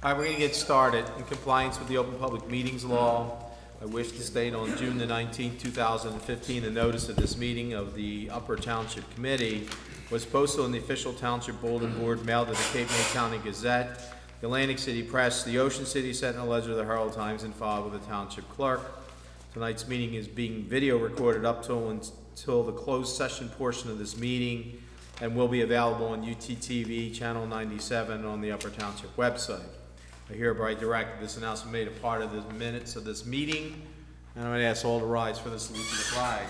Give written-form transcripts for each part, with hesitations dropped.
All right, we're going to get started. In compliance with the Open Public Meetings Law, I wish to state on June the 19th, 2015, the notice of this meeting of the Upper Township Committee was posted on the official Township Bulletin Board, mailed to the Cape May County Gazette, the Atlantic City Press, the Ocean City Sentinel Ledger, the Herald Times, and filed with the Township Clerk. Tonight's meeting is being video recorded up until the closed session portion of this meeting and will be available on UTTV Channel 97 on the Upper Township website. I hereby direct that this announcement made a part of the minutes of this meeting, and I'm going to ask all to rise for the salute to the flag.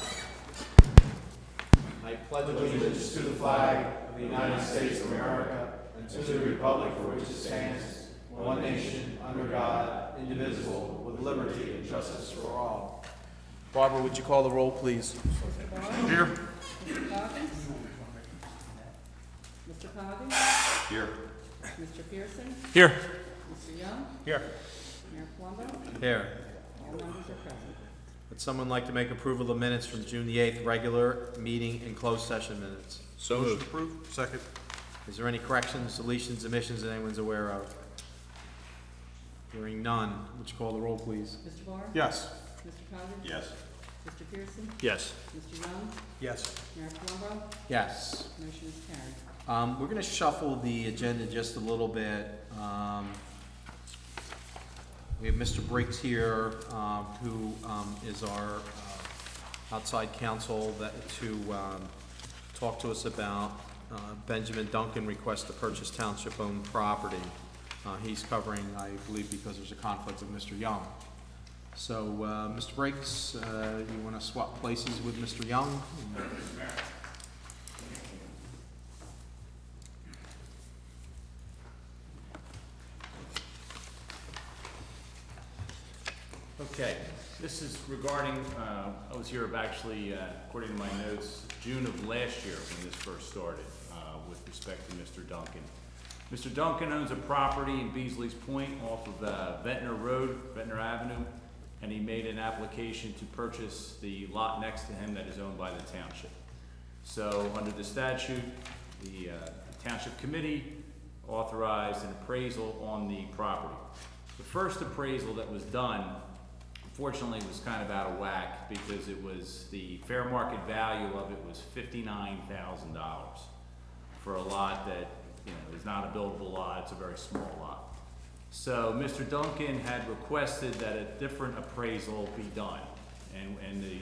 I pledge allegiance to the flag of the United States of America and to the republic for which it stands, one nation, under God, indivisible, with liberty and justice for all. Barbara, would you call the roll, please? Here. Mr. Coggins? Mr. Coggins? Here. Mr. Pearson? Here. Mr. Young? Here. Mayor Palumbo? Here. All members are present. Would someone like to make approval of the minutes from June the 8th, regular meeting and closed session minutes? So moved. Approved. Second. Is there any corrections, deletions, omissions that anyone's aware of? Hearing none, would you call the roll, please? Mr. Barr? Yes. Mr. Coggins? Yes. Mr. Pearson? Yes. Mr. Young? Yes. Mayor Palumbo? Yes. Motion is carried. We're going to shuffle the agenda just a little bit. We have Mr. Briggs here, who is our outside counsel to talk to us about Benjamin Duncan requests to purchase township-owned property. He's covering, I believe, because there's a conflict with Mr. Young. So, Mr. Briggs, you want to swap places with Mr. Young? Okay, this is regarding, I was here actually, according to my notes, June of last year when this first started with respect to Mr. Duncan. Mr. Duncan owns a property in Beasley's Point off of Ventnor Road, Ventnor Avenue, and he made an application to purchase the lot next to him that is owned by the township. So under the statute, the Township Committee authorized an appraisal on the property. The first appraisal that was done, unfortunately, was kind of out of whack because it was, the fair market value of it was $59,000 for a lot that, you know, is not a buildable lot, it's a very small lot. So Mr. Duncan had requested that a different appraisal be done. And the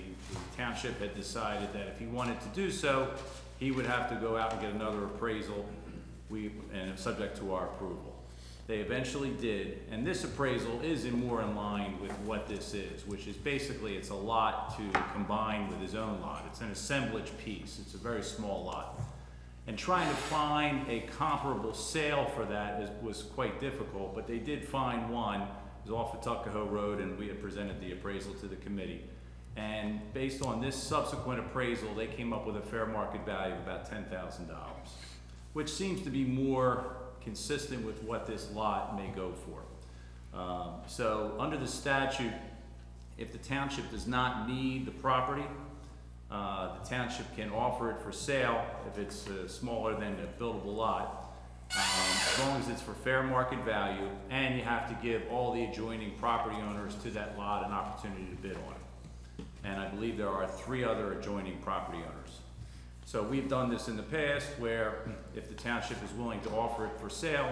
township had decided that if he wanted to do so, he would have to go out and get another appraisal, and subject to our approval. They eventually did, and this appraisal is more in line with what this is, which is basically it's a lot to combine with his own lot. It's an assemblage piece. It's a very small lot. And trying to find a comparable sale for that was quite difficult, but they did find one. It was off of Tuckahoe Road, and we had presented the appraisal to the committee. And based on this subsequent appraisal, they came up with a fair market value of about $10,000, which seems to be more consistent with what this lot may go for. So under the statute, if the township does not need the property, the township can offer it for sale if it's smaller than a buildable lot, as long as it's for fair market value, and you have to give all the adjoining property owners to that lot an opportunity to bid on it. And I believe there are 3 other adjoining property owners. So we've done this in the past where if the township is willing to offer it for sale,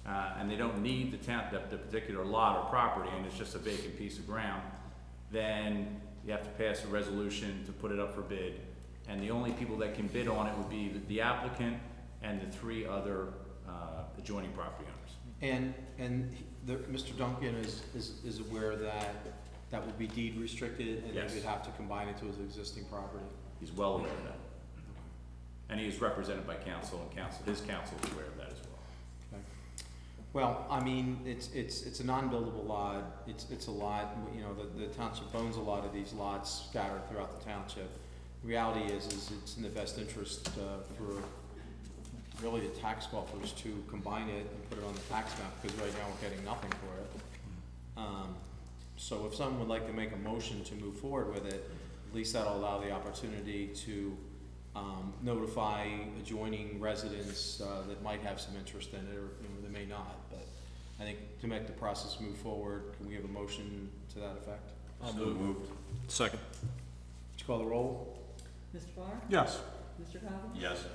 and they don't need the particular lot or property, and it's just a vacant piece of ground, then you have to pass a resolution to put it up for bid. And the only people that can bid on it would be the applicant and the 3 other adjoining property owners. And Mr. Duncan is aware that would be deed restricted, and Yes. they would have to combine it to his existing property? He's well aware of that. And he is represented by counsel, and his counsel is aware of that as well. Okay. Well, I mean, it's a non-buildable lot. It's a lot, you know, the township owns a lot of these lots scattered throughout the township. The reality is it's in the best interest for really the tax collectors to combine it and put it on the tax map, because right now we're getting nothing for it. So if someone would like to make a motion to move forward with it, at least that'll allow the opportunity to notify adjoining residents that might have some interest in it, or they may not. But I think to make the process move forward, can we have a motion to that effect? So moved. Second. Would you call the roll? Mr. Barr? Yes. Mr. Coggins? Yes.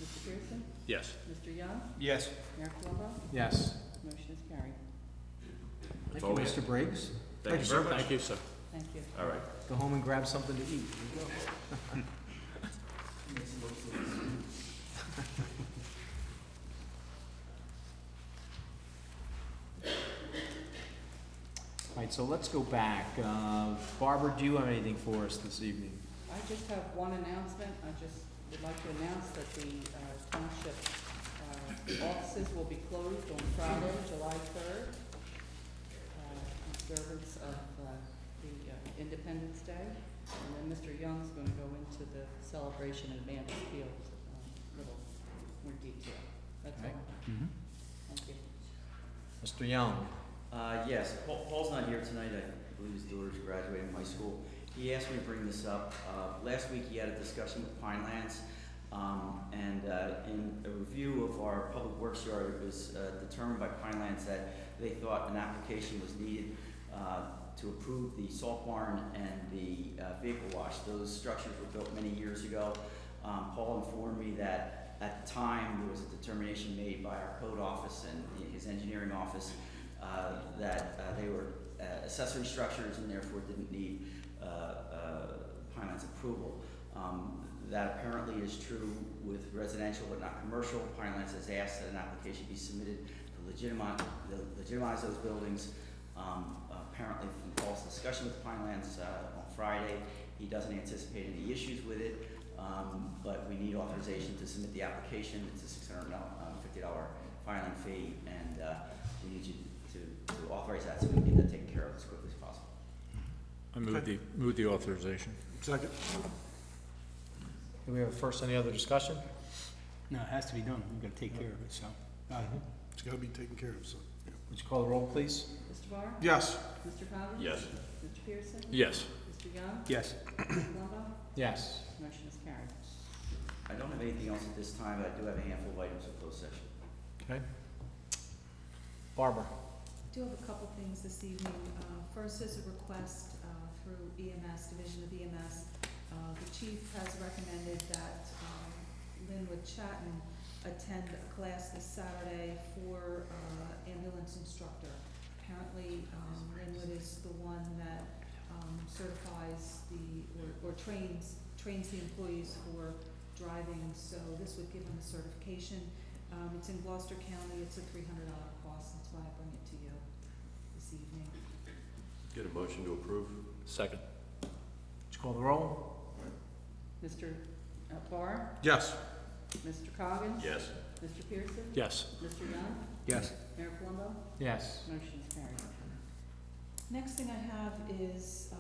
Mr. Pearson? Yes. Mr. Young? Yes. Mayor Colombo? Yes. Motion is carried. Thank all we you, Mr. Briggs. Thank you very much. Thank you, sir. Thank you. All right. Go home and grab something to eat. Here you go. All right, so let's go back. Barbara, do you have anything for us this evening? I just have one announcement. I just would like to announce that the township offices will be closed on Friday, July 3rd, observance of the Independence Day. And then Mr. Young's going to go into the celebration at Mantis Field, a little more detail. That's all. Thank you. Mr. Young? Yes, Paul's not here tonight. I believe his daughter's graduating from high school. He asked me to bring this up. Last week he had a discussion with Pinelands, and in a review of our public works yard, it was determined by Pinelands that they thought an application was needed to approve the salt barn and the vehicle wash. Those structures were built many years ago. Paul informed me that at the time there was a determination made by our code office and his engineering office that they were accessory structures and therefore didn't need Pinelands approval. That apparently is true with residential but not commercial. Pinelands has asked that an application be submitted to legitimize those buildings. Apparently from Paul's discussion with Pinelands on Friday, he doesn't anticipate any issues with it, but we need authorization to submit the application. It's a $650 filing fee, and we need you to authorize that so we can get that taken care of as quickly as possible. I move the authorization. Second. Do we have first any other discussion? No, it has to be done. We've got to take care of it, so. It's got to be taken care of, so. Would you call the roll, please? Mr. Barr? Yes. Mr. Coggins? Yes. Mr. Pearson? Yes. Mr. Young? Yes. Mr. Colombo? Yes. Motion is carried. I don't have anything else at this time, but I do have a handful of items of closed session. Okay. Barbara? I do have a couple things this evening. First is a request through EMS, Division of EMS. The chief has recommended that Linwood Chatton attend a class this Saturday for ambulance instructor. Apparently, Linwood is the one that certifies or trains the employees for driving, so this would give them a certification. It's in Gloucester County. It's a $300 cost. That's why I bring it to you this evening. Get a motion to approve. Second. Would you call the roll? Mr. Barr? Yes. Mr. Coggins? Yes. Mr. Pearson? Yes. Mr. Young? Yes. Mayor Colombo? Yes. Motion is carried. Next thing I have is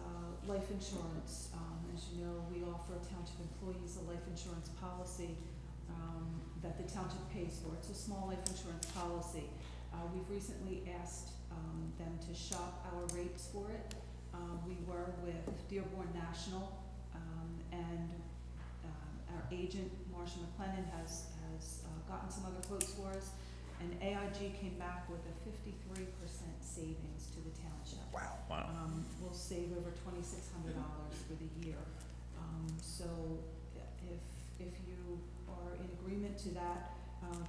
life insurance. As you know, we offer township employees a life insurance policy that the township pays for. It's a small life insurance policy. We've recently asked them to shop our rates for it. We were with Dearborn National, and our agent, Marsha McLennan, has gotten some other quotes for us, and AIG came back with a 53% savings to the township. Wow. Wow. We'll save over $2,600 for the year. So if you are in agreement to that,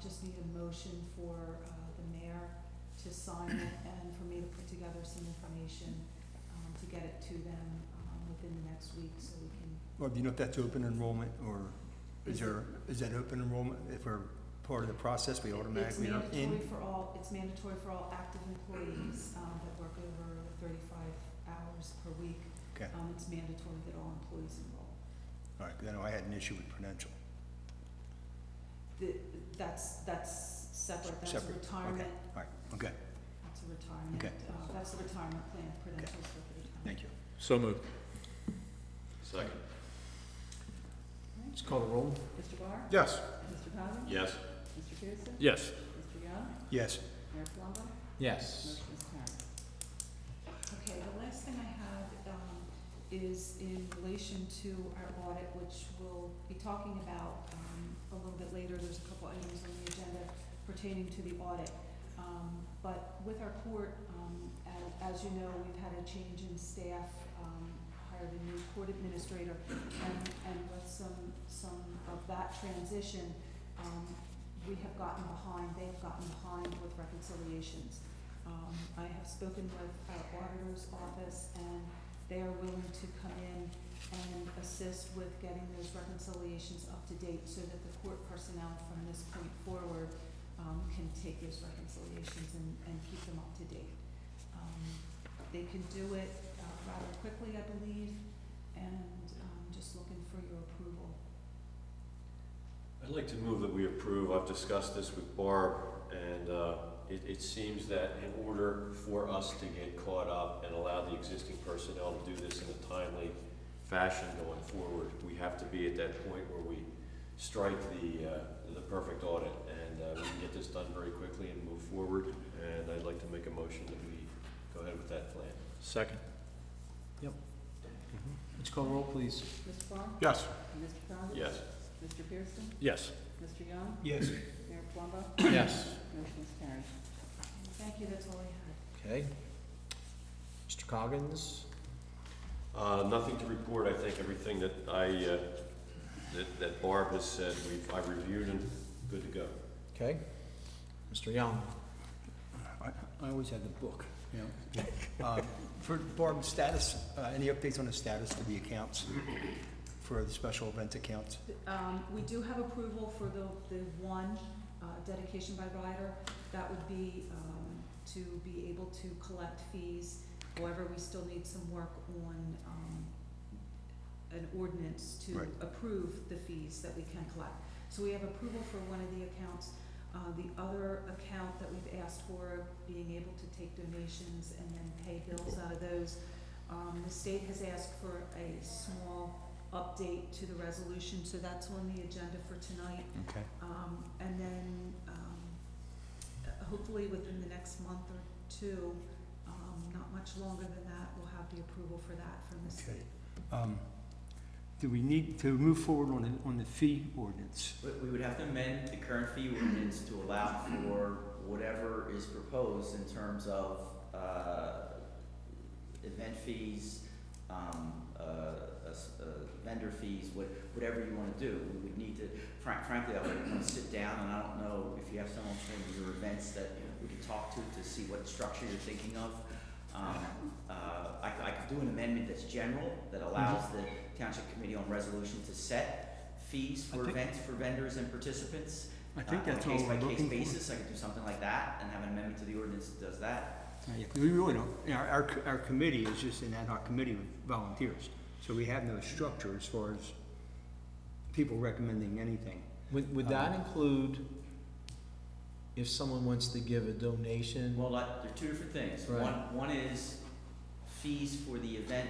just need a motion for the mayor to sign it and for me to put together some information to get it to them within the next week so we can. Well, do you know if that's open enrollment or is that open enrollment? If we're part of the process, we automatically are in? It's mandatory for all active employees that work over 35 hours per week. Okay. It's mandatory that all employees enroll. All right, 'cause I know I had an issue with Prudential. That's separate. That's a Separate. retirement. Okay. All right, okay, That's a retirement. Okay. That's the retirement plan. Credentials for the retirement. thank you. So moved. Second. Would you call the roll? Mr. Barr? Yes. Mr. Coggins? Yes. Mr. Pearson? Yes. Mr. Young? Yes. Mayor Colombo? Yes. Motion is carried. Okay, the last thing I have is in relation to our audit, which we'll be talking about a little bit later. There's a couple items on the agenda pertaining to the audit. But with our court, as you know, we've had a change in staff, hired a new court administrator, and with some of that transition, we have gotten behind, they've gotten behind with reconciliations. I have spoken with our auditor's office, and they are willing to come in and assist with getting those reconciliations up to date so that the court personnel from this point forward can take those reconciliations and keep them up to date. They can do it rather quickly, I believe, and just looking for your approval. I'd like to move that we approve. I've discussed this with Barb, and it seems that in order for us to get caught up and allow the existing personnel to do this in a timely fashion going forward, we have to be at that point where we strike the perfect audit, and we can get this done very quickly and move forward. And I'd like to make a motion that we go ahead with that plan. Second. Would you call roll, please? Mr. Farr? Yes. Mr. Condit? Yes. Mr. Pearson? Yes. Mr. Young? Yes. Mayor Plumbo? Yes. Motion is carried. Thank you, that's all I had. Okay. Mr. Coggins? Nothing to report. I think everything that that Barb has said, I've reviewed and good to go. Okay. Mr. Young? I always have the book, you know. For Barb, status, any updates on the status of the accounts for the special event accounts? We do have approval for the one dedication by rider. That would be to be able to collect fees. However, we still need some work on an ordinance to Right. approve the fees that we can collect. So we have approval for one of the accounts. The other account that we've asked for, being able to take donations and then pay bills out of those, the state has asked for a small update to the resolution, so that's on the agenda for tonight. Okay. And then, hopefully within the next month or two, not much longer than that, we'll have the approval for that from the Okay. state. Do we need to move forward on the fee ordinance? We would have to amend the current fee ordinance to allow for whatever is proposed in terms of event fees, vendor fees, whatever you want to do. We would need to, frankly, I would want to sit down, and I don't know if you have someone from your events that we could talk to see what structure you're thinking of. I could do an amendment that's general, that allows the Township Committee on Resolution to set fees for events, for vendors and participants. I think that's all On a we're case-by-case looking for. basis, I could do something like that and have an amendment to the ordinance that does that. Yeah, 'cause we really don't, you know, our committee is just an ad hoc committee with volunteers, so we have no structure as far as people recommending anything. Would that include if someone wants to give a donation? Well, they're two different things. Right. One is fees for the event,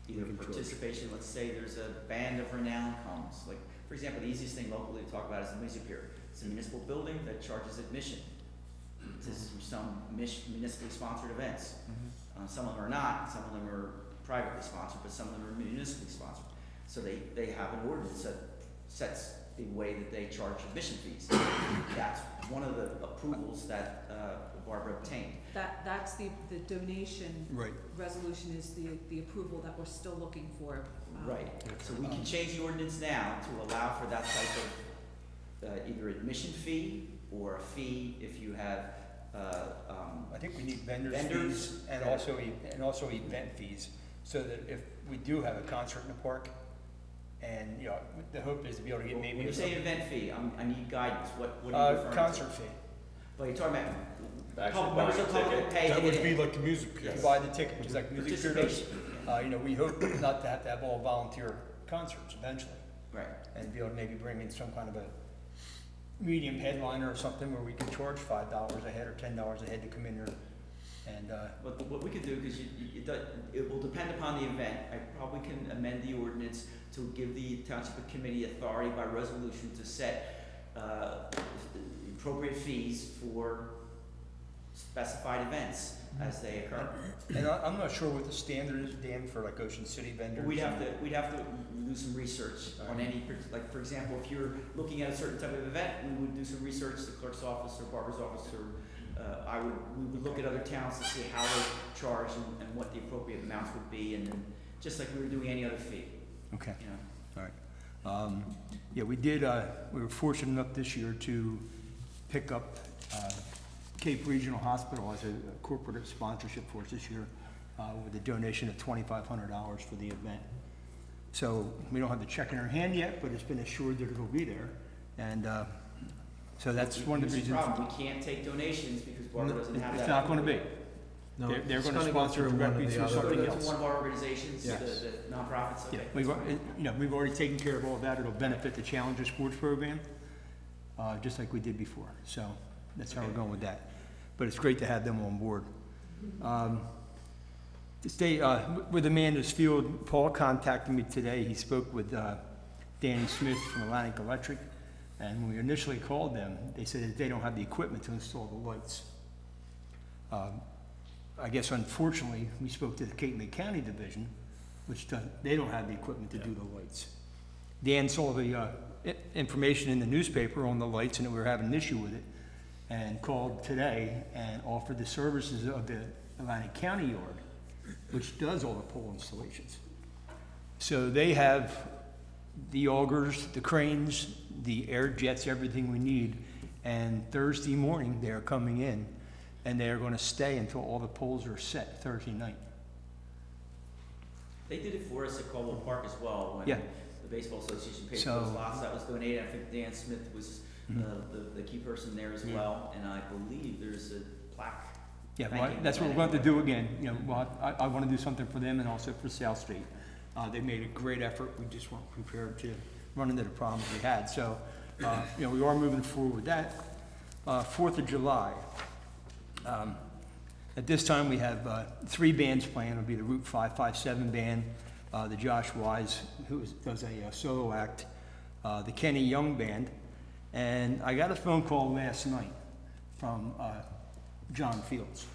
either We can charge. participation, let's say there's a band of renown comes. Like, for example, the easiest thing locally to talk about is the music pier. It's a municipal building that charges admission to some municipally sponsored events. Some of them are not, some of them are privately sponsored, but some of them are municipally sponsored. So they have an ordinance that sets the way that they charge admission fees. That's one of the approvals that Barbara obtained. That's the donation Right. resolution is the approval that we're still looking for. Right, so we can change the ordinance now to allow for that type of either admission fee or a fee if you have, I think we need vendors Vendors, fees and yeah. also event fees, so that if we do have a concert in the park, and, you know, the hope is to be able to get maybe. when you say event fee, I need guidance, what are you referring to? Concert fee. Well, you're talking about, Actually members of the buying a public ticket. pay to That would get be in. like the music pier. Yes. Buy the ticket, just like music theaters. Participation, yeah. You know, we hope not to have all volunteer concerts eventually, Right. and be able to maybe bring in some kind of a medium headliner or something where we can charge $5 a head or $10 a head to come in here, and, What we could do, because it will depend upon the event, I probably can amend the ordinance to give the Township Committee authority by resolution to set appropriate fees for specified events as they occur. and I'm not sure what the standard is, Dan, for like Ocean City vendors. We'd have to do some research on any, like, for example, if you're looking at a certain type of event, we would do some research, the clerk's office or barber's office or we would look at other towns to see how they charge and what the appropriate amounts would be, and then, just like we were doing any other fee, Okay, you know. all right. Yeah, we were fortunate enough this year to pick up Cape Regional Hospital as a corporate sponsorship for us this year with a donation of $2,500 for the event. So we don't have the check in our hand yet, but it's been assured that it'll be there. And so that's one of the Here's reasons. problem, we can't take donations because Barbara doesn't have that. It's not gonna be. No, They're it's gonna go sponsor through one of directly the through other- something Go to else. one of our organizations, Yes. the nonprofits, Yeah, okay. we've already taken care of all that. It'll benefit the Challenger Sports Program, just like we did before. So that's how we're going with that. But it's great to have them on board. To stay with Amanda's Field, Paul contacted me today. He spoke with Danny Smith from Atlantic Electric, and when we initially called them, they said that they don't have the equipment to install the lights. I guess unfortunately, we spoke to the Cape May County Division, which they don't have the equipment to do the lights. Dan saw the information in the newspaper on the lights and that we were having an issue with it, and called today and offered the services of the Atlantic County Yard, which does all the pole installations. So they have the augers, the cranes, the air jets, everything we need, and Thursday morning, they're coming in, and they're gonna stay until all the poles are set Thursday night. They did it for us at Caldwell Park as well, when Yeah. the Baseball Association paid for So- those lots that was donated. I think Dan Smith was the key person there as well, and I believe there's a plaque. Yeah, well, thanking that's what we're Atlantic going to do again. You know, well, I want to do something for them and also for South Street. They made a great effort. We just weren't prepared to run into the problems we had. So, you know, we are moving forward with that. 4th of July. At this time, we have 3 bands playing. It'll be the Route 557 band, the Josh Wise, who does a solo act, the Kenny Young band. And I got a phone call last night from John Fields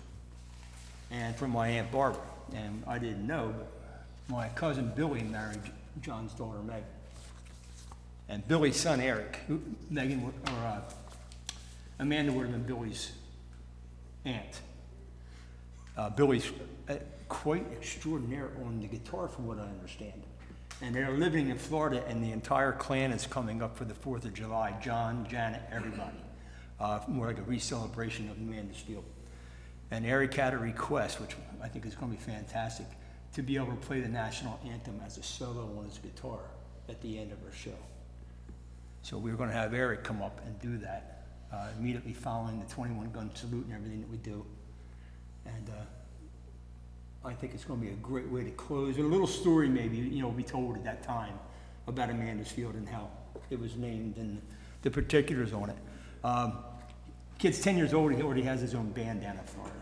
and from my Aunt Barbara. And I didn't know, but my cousin Billy married John's daughter Megan. And Billy's son Eric, Amanda would have been Billy's aunt. Billy's quite extraordinary on the guitar from what I understand. And they're living in Florida, and the entire clan is coming up for the 4th of July. John, Janet, everybody. More like a re-celebration of Amanda's Field. And Eric had a request, which I think is going to be fantastic, to be able to play the national anthem as a solo on his guitar at the end of our show. So we're going to have Eric come up and do that immediately following the 21-gun salute and everything that we do. And I think it's going to be a great way to close. A little story maybe, you know, will be told at that time about Amanda's Field and how it was named and the particulars on it. Kid's 10 years old, he already has his own band down in Florida.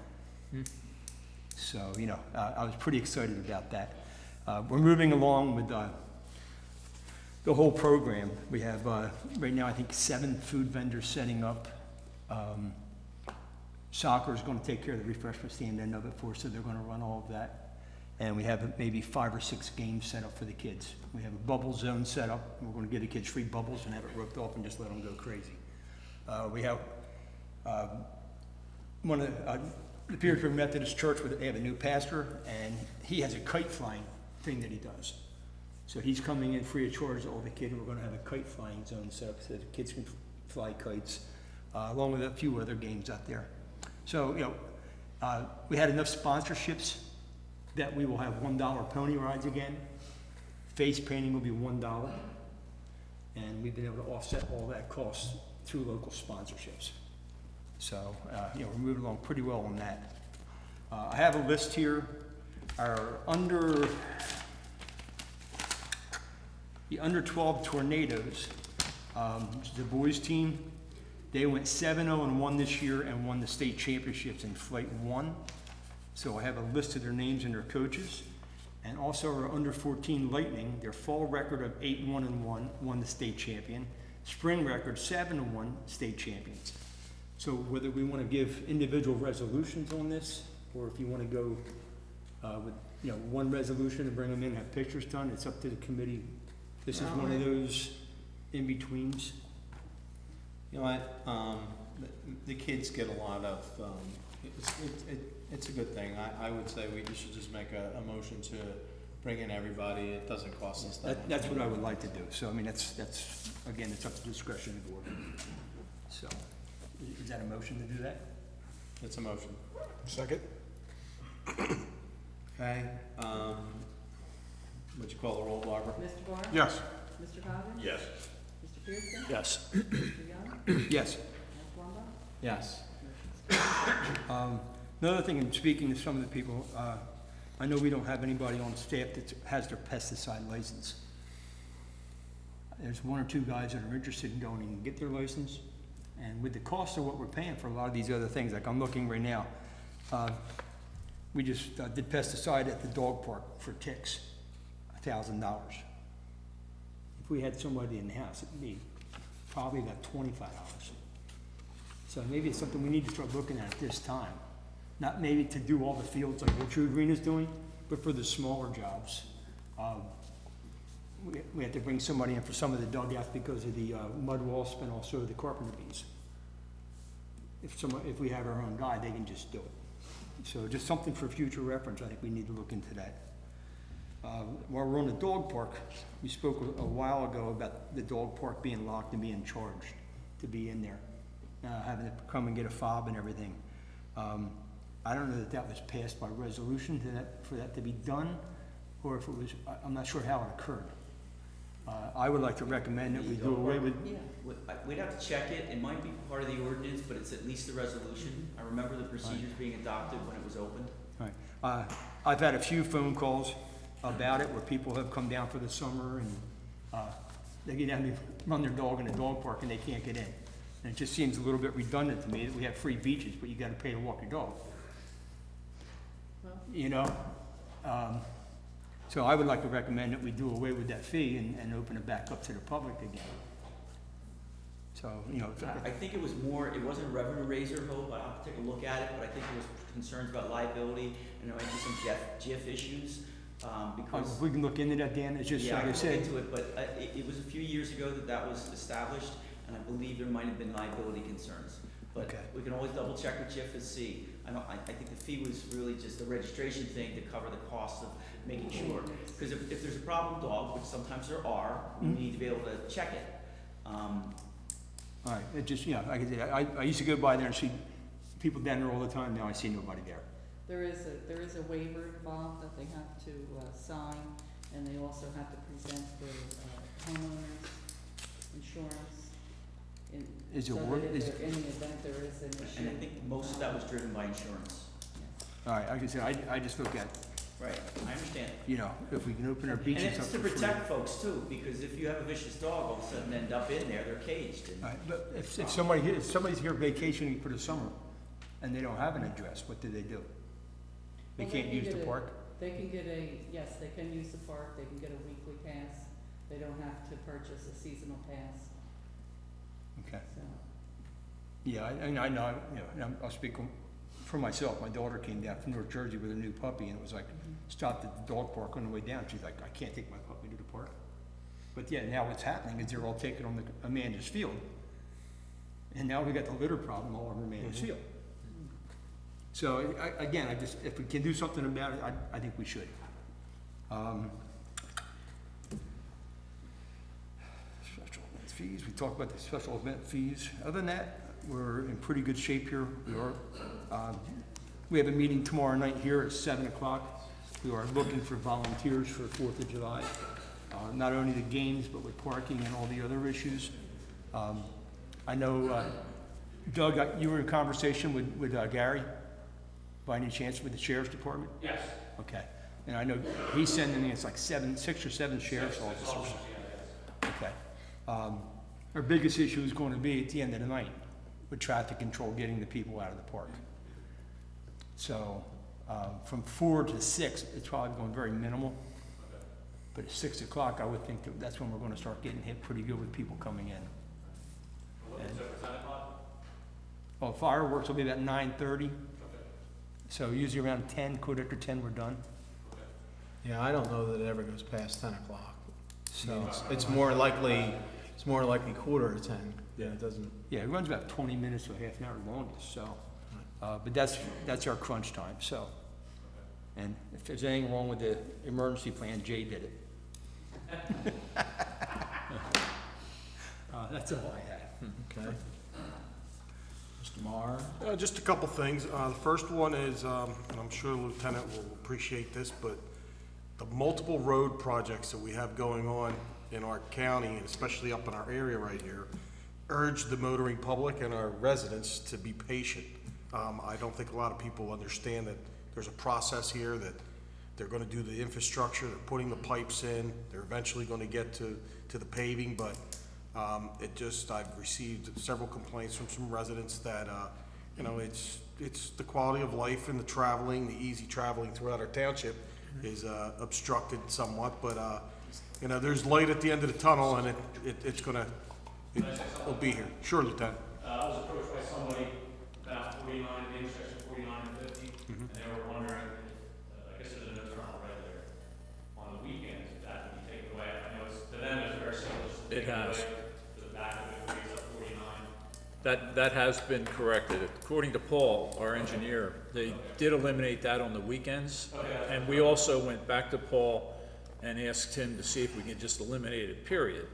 So, you know, I was pretty excited about that. We're moving along with the whole program. We have, right now, I think 7 food vendors setting up. Soccer is going to take care of the refreshment stand end of it for us, so they're going to run all of that. And we have maybe 5 or 6 games set up for the kids. We have a bubble zone set up. We're going to give the kids free bubbles and have it roped off and just let them go crazy. We have one of the Petersburg Methodist Church, they have a new pastor, and he has a kite flying thing that he does. So he's coming in free of charge to all the kids, and we're going to have a kite flying zone set up so the kids can fly kites, along with a few other games out there. So, you know, we had enough sponsorships that we will have $1 pony rides again. Face painting will be $1. And we've been able to offset all that cost through local sponsorships. So, you know, we're moving along pretty well on that. I have a list here. Our the under 12 Tornadoes, which is the boys team, they went 7-0-1 this year and won the state championships in Flight 1. So I have a list of their names and their coaches. And also our under 14 Lightning, their fall record of 8-1-1 won the state champion. Spring record 7-1 state champions. So whether we want to give individual resolutions on this, or if you want to go with, you know, one resolution and bring them in and have pictures done, it's up to the committee. This is one of those in-betweens. You know what, the kids get a lot of, it's a good thing. I would say we should just make a motion to bring in everybody. It doesn't cost us that much. That's what I would like to do. So, I mean, that's, again, it's up to discretion of the board. So, is that a motion to do that? It's a motion. Second? Okay, would you call the roll, Barbara? Mr. Barr? Yes. Mr. Cobbin? Yes. Mr. Pearson? Yes. Mr. Young? Yes. Ms. Wambach? Yes. Another thing, in speaking to some of the people, I know we don't have anybody on staff that has their pesticide license. There's one or two guys that are interested in going and get their license, and with the cost of what we're paying for a lot of these other things, like I'm looking right now, we just did pesticide at the dog park for ticks, $1,000. If we had somebody in the house, it'd be probably about $25. So maybe it's something we need to start looking at this time. Not maybe to do all the fields like what True Green is doing, but for the smaller jobs. We had to bring somebody in for some of the dugouts because of the mud walls and also the carpenter bees. If we have our own guy, they can just do it. So just something for future reference, I think we need to look into that. While we're on the dog park, we spoke a while ago about the dog park being locked and being charged to be in there, having to come and get a fob and everything. I don't know that that was passed by resolution for that to be done, or if it was, I'm not sure how it occurred. I would like to recommend that we do away with. Yeah. We'd have to check it, it might be part of the ordinance, but it's at least the resolution. I remember the procedures being adopted when it was opened. Right. I've had a few phone calls about it where people have come down for the summer and they get down to run their dog in the dog park and they can't get in. And it just seems a little bit redundant to me that we have free beaches, but you gotta pay to walk your dog. Well, You know? So I would like to recommend that we do away with that fee and open it back up to the public again. So, you know, I think it was more, it wasn't a revenue raiser, Hope, I'll have to take a look at it, but I think it was concerns about liability and there might be some GIF issues, because. if we can look into that, Dan, it's just Yeah, like I I can said. look into it, but it was a few years ago that was established, and I believe there might have been liability concerns. But Okay. we can always double check with GIF and see. I think the fee was really just a registration thing to cover the cost of making sure. Because if there's a problem dog, which sometimes there are, we need to be able to check it. All right, it just, yeah, like I said, I used to go by there and see people down there all the time, now I see nobody there. there is a waiver involved that they have to sign, and they also have to present their homeowners insurance. Is it so worth- that is- in the event there is an issue. And I think most of that was driven by insurance. All right, like I said, I just look at, Right, I understand. you know, if we can open our And beaches it's up to for free. protect folks too, because if you have a vicious dog, all of a sudden end up in there, they're caged. And All right, but if somebody's here vacationing for the summer and they don't have an address, what do? They Well, they can't can use get the park? They can get yes, they can use the park, they can get a weekly pass, they don't have to purchase a seasonal pass, Okay. so. Yeah, I know, you know, and I'll speak for myself. My daughter came down from North Jersey with a new puppy and it was like, stopped at the dog park on the way down. She's like, I can't take my puppy to the park. But yeah, now what's happening is they're all taking on the Amanda's Field. And now we got the litter problem all over Amanda's Field. So again, if we can do something about it, I think we should. Special event fees, we talked about the special event fees. Other than that, we're in pretty good shape here. We have a meeting tomorrow night here at 7 o'clock. We are looking for volunteers for 4th of July. Not only the games, but with parking and all the other issues. I know, Doug, you were in conversation with Gary, by any chance, with the sheriff's department? Yes. Okay. And I know he's sending me, it's like 6 or 7 sheriff's officers. Okay. Our biggest issue is going to be at the end of the night with traffic control, getting the people out of the park. So, from 4 to 6, it's probably going very minimal. But at 6 o'clock, I would think that's when we're gonna start getting hit pretty good with people coming in. Well, fireworks will be about 9:30. So usually around 10, quarter after 10, we're done. Yeah, I don't know that it ever goes past 10 o'clock. So, It's more likely quarter to 10. Yeah, it doesn't, Yeah, it runs about 20 minutes or half an hour longest, so, but that's our crunch time, so. And if there's anything wrong with the emergency plan, Jay did it. That's all I have. okay. Mr. Maher? Just a couple things. The first one is, and I'm sure the Lieutenant will appreciate this, but the multiple road projects that we have going on in our county, and especially up in our area right here, urge the motoring public and our residents to be patient. I don't think a lot of people understand that there's a process here, that they're gonna do the infrastructure, they're putting the pipes in, they're eventually gonna get to the paving, but I've received several complaints from some residents that, you know, it's the quality of life and the traveling, the easy traveling throughout our township is obstructed somewhat, but, you know, there's light at the end of the tunnel, and it'll be here. Sure, Lieutenant. I was approached by somebody about 49, the intersection 49 and 50, and they were wondering, I guess there's a no turn right there, on the weekends, if that can be taken away. I know it's, to them, it's very simple, just It take it has. away to the back of it, frees up 49. That has been corrected. According to Paul, our engineer, they did eliminate that on the weekends. And we also went back to Paul and asked him to see if we can just eliminate it, period.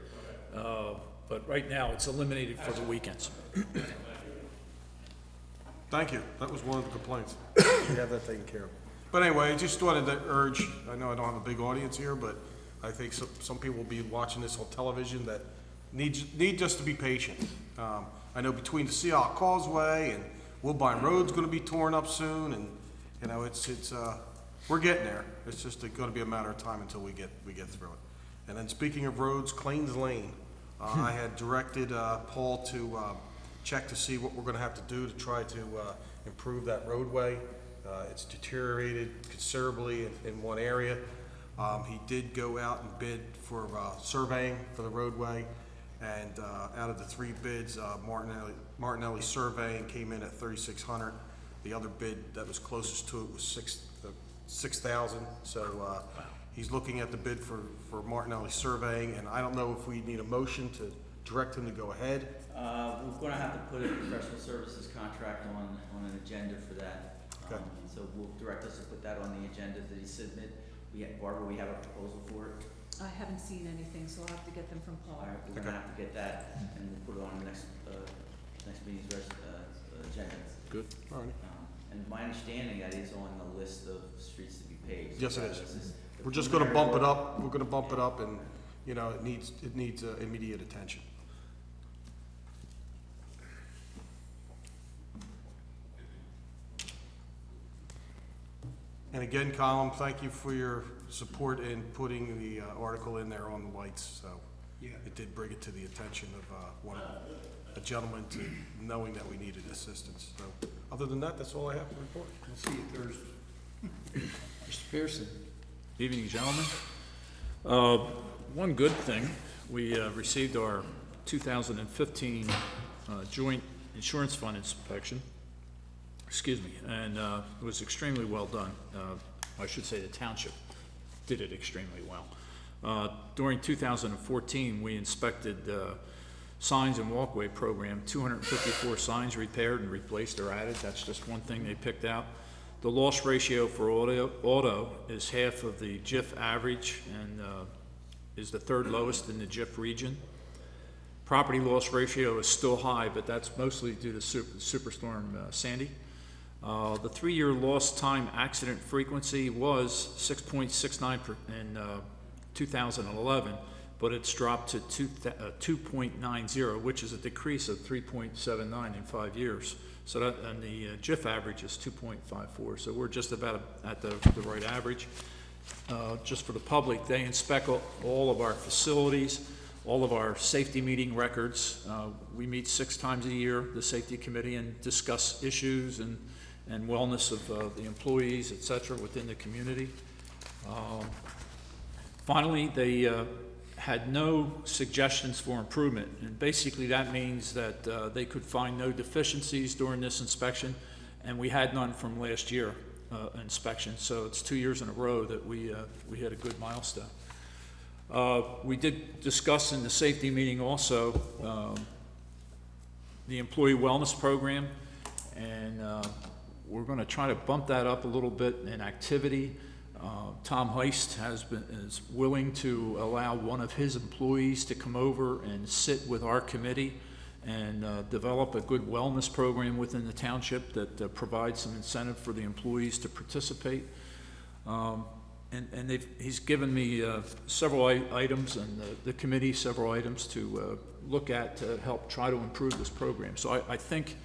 But right now, it's eliminated for the weekends. Thank you. That was one of the complaints. We have that taken care of. But anyway, I just wanted to urge, I know I don't have a big audience here, but I think some people will be watching this on television that need just to be patient. I know between the Seahawk Causeway and Woodbine Road's gonna be torn up soon, and, you know, we're getting there. It's just gonna be a matter of time until we get through it. And then speaking of roads, Claims Lane, I had directed, Paul to, check to see what we're gonna have to do to try to, improve that roadway. It's deteriorated considerably in one area. He did go out and bid for, surveying for the roadway. And out of the 3 bids, Martinelli Surveying came in at $3,600. The other bid that was closest to it was $6,000. So he's looking at the bid for Martinelli Surveying, and I don't know if we need a motion to direct him to go ahead. We're gonna have to put a professional services contract on an agenda for that. Okay. So we'll direct us to put that on the agenda that he submit. Barbara, we have a proposal for it. I haven't seen anything, so I'll have to get them from Paul. All right, we're gonna have to get that, and we'll put it on the next meeting's agenda. Good. All right. And my understanding, that is on the list of streets to be paved. Yes, it is. This the We're just gonna bump it preliminary up. We're gonna bump it up, and, you know, it needs immediate attention. And again, Colin, thank you for your support in putting the article in there on the lights, so. Yeah. It did bring it to the attention of a gentleman to knowing that we needed assistance, so. Other than that, that's all I have to report. We'll see you Thursday. Mr. Pearson? Evening, gentlemen. One good thing, we received our 2015 joint insurance fund inspection. Excuse me, and it was extremely well done. I should say the township did it extremely well. During 2014, we inspected signs and walkway program. 254 signs repaired and replaced or added. That's just one thing they picked out. The loss ratio for auto is half of the JIF average and is the 3rd lowest in the JIF region. Property loss ratio is still high, but that's mostly due to Superstorm Sandy. The 3-year lost time accident frequency was 6.69 in 2011, but it's dropped to 2.90, which is a decrease of 3.79 in 5 years. So that, and the JIF average is 2.54, so we're just about at the right average. Just for the public, they inspect all of our facilities, all of our safety meeting records. We meet 6 times a year, the safety committee, and discuss issues and wellness of the employees, et cetera, within the community. Finally, they had no suggestions for improvement, and basically that means that they could find no deficiencies during this inspection, and we had none from last year inspection, so it's 2 years in a row that we hit a good milestone. We did discuss in the safety meeting also the employee wellness program, and we're going to try to bump that up a little bit in activity. Tom Heist is willing to allow one of his employees to come over and sit with our committee and develop a good wellness program within the township that provides some incentive for the employees to participate. And he's given me several items, and the committee several items to look at to help try to improve this program. So I think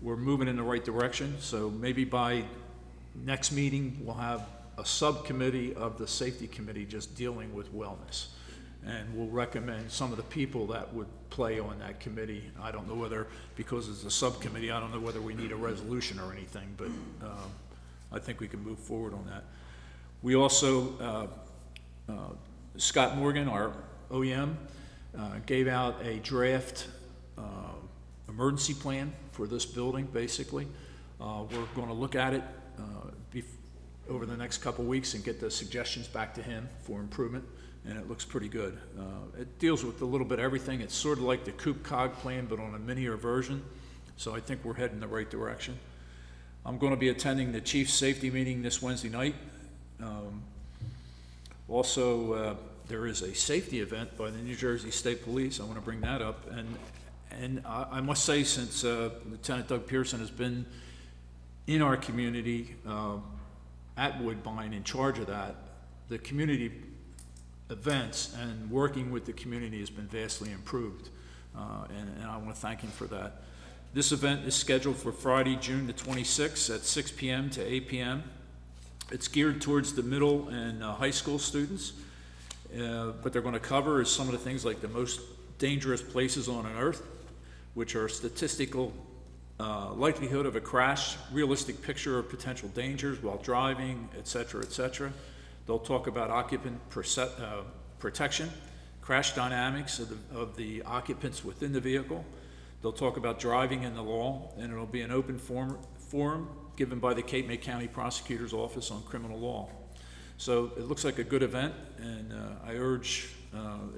we're moving in the right direction. So maybe by next meeting, we'll have a subcommittee of the safety committee just dealing with wellness. And we'll recommend some of the people that would play on that committee. I don't know whether, because it's a subcommittee, I don't know whether we need a resolution or anything, but I think we can move forward on that. We also, Scott Morgan, our OEM, gave out a draft emergency plan for this building, basically. We're going to look at it over the next couple weeks and get the suggestions back to him for improvement, and it looks pretty good. It deals with a little bit of everything. It's sort of like the Coop Cog plan, but on a minier version, so I think we're heading in the right direction. I'm going to be attending the chief safety meeting this Wednesday night. Also, there is a safety event by the New Jersey State Police. I want to bring that up, and I must say, since Lieutenant Doug Pearson has been in our community at Woodbine in charge of that, the community events and working with the community has been vastly improved, and I want to thank him for that. This event is scheduled for Friday, June the 26th at 6 p.m. to 8 p.m. It's geared towards the middle and high school students. What they're going to cover is some of the things like the most dangerous places on earth, which are statistical likelihood of a crash, realistic picture of potential dangers while driving, etc., etc. They'll talk about occupant protection, crash dynamics of the occupants within the vehicle. They'll talk about driving in the law, and it'll be an open forum given by the Cape May County Prosecutor's Office on Criminal Law. So it looks like a good event, and I urge,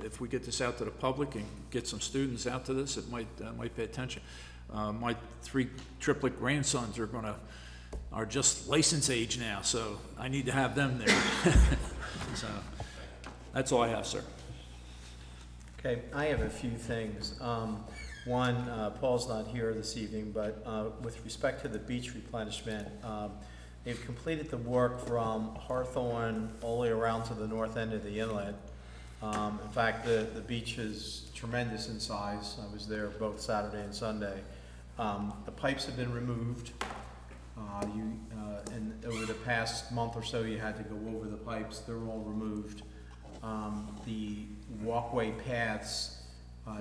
if we get this out to the public and get some students out to this, it might pay attention. My 3 triplet grandsons are just license age now, so I need to have them there. So that's all I have, sir. Okay, I have a few things. One, Paul's not here this evening, but with respect to the beach replenishment, they've completed the work from Hawthorne all the way around to the north end of the inlet. In fact, the beach is tremendous in size. I was there both Saturday and Sunday. The pipes have been removed. And over the past month or so, you had to go over the pipes. They're all removed. The walkway paths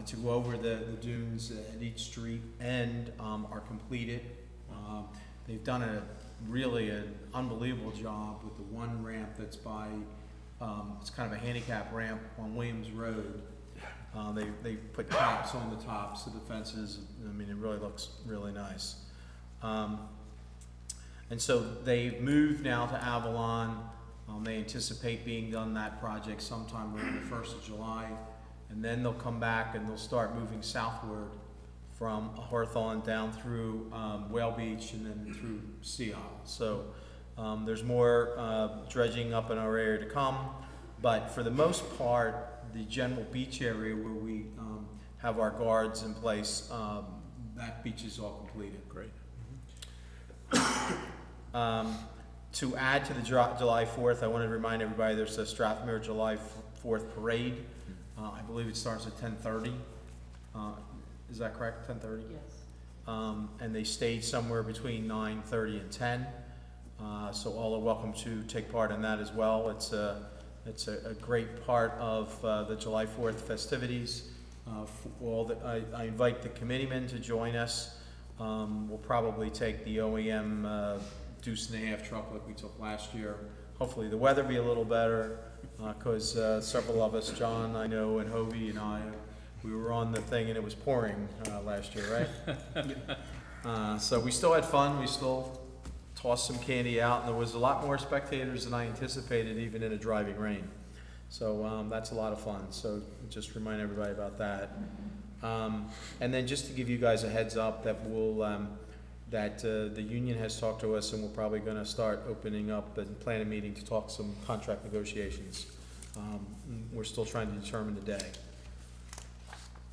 to go over the dunes at each street end are completed. They've done really an unbelievable job with the one ramp that's by, it's kind of a handicap ramp on Williams Road. They put caps on the tops of the fences. I mean, it really looks really nice. And so they've moved now to Avalon. They anticipate being done that project sometime around the 1st of July. And then they'll come back and they'll start moving southward from Hawthorne down through Whale Beach and then through Sea Isle. So there's more dredging up in our area to come. But for the most part, the general beach area where we have our guards in place, that beach is all completed. Great. To add to the July 4th, I want to remind everybody there's a Strathmere July 4th parade. I believe it starts at 10:30. Is that correct? 10:30? Yes. And they stage somewhere between 9:30 and 10. So all are welcome to take part in that as well. It's a great part of the July 4th festivities. I invite the committeemen to join us. We'll probably take the OEM deuce and a half truck like we took last year. Hopefully the weather be a little better, because several of us, John, I know, and Hovey and I, we were on the thing and it was pouring last year, right? So we still had fun. We still tossed some candy out, and there was a lot more spectators than I anticipated, even in a driving rain. So that's a lot of fun. So just remind everybody about that. And then just to give you guys a heads up that the union has talked to us and we're probably gonna start opening up and plan a meeting to talk some contract negotiations. We're still trying to determine the day.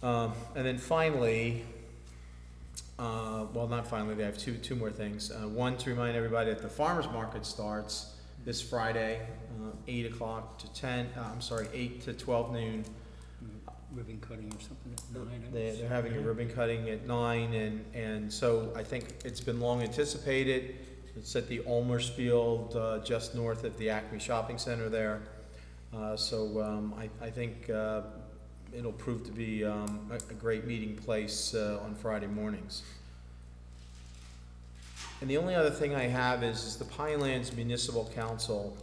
And then finally, well, not finally, I have two more things. One, to remind everybody that the farmer's market starts this Friday, 8 o'clock to 8 to 12 noon. Ribbon cutting or something at 9. They're having a ribbon cutting at 9, and so I think it's been long anticipated. It's at the Olmers Field, just north of the Acme Shopping Center there. So I think it'll prove to be a great meeting place on Friday mornings. And the only other thing I have is the Pinelands Municipal Council.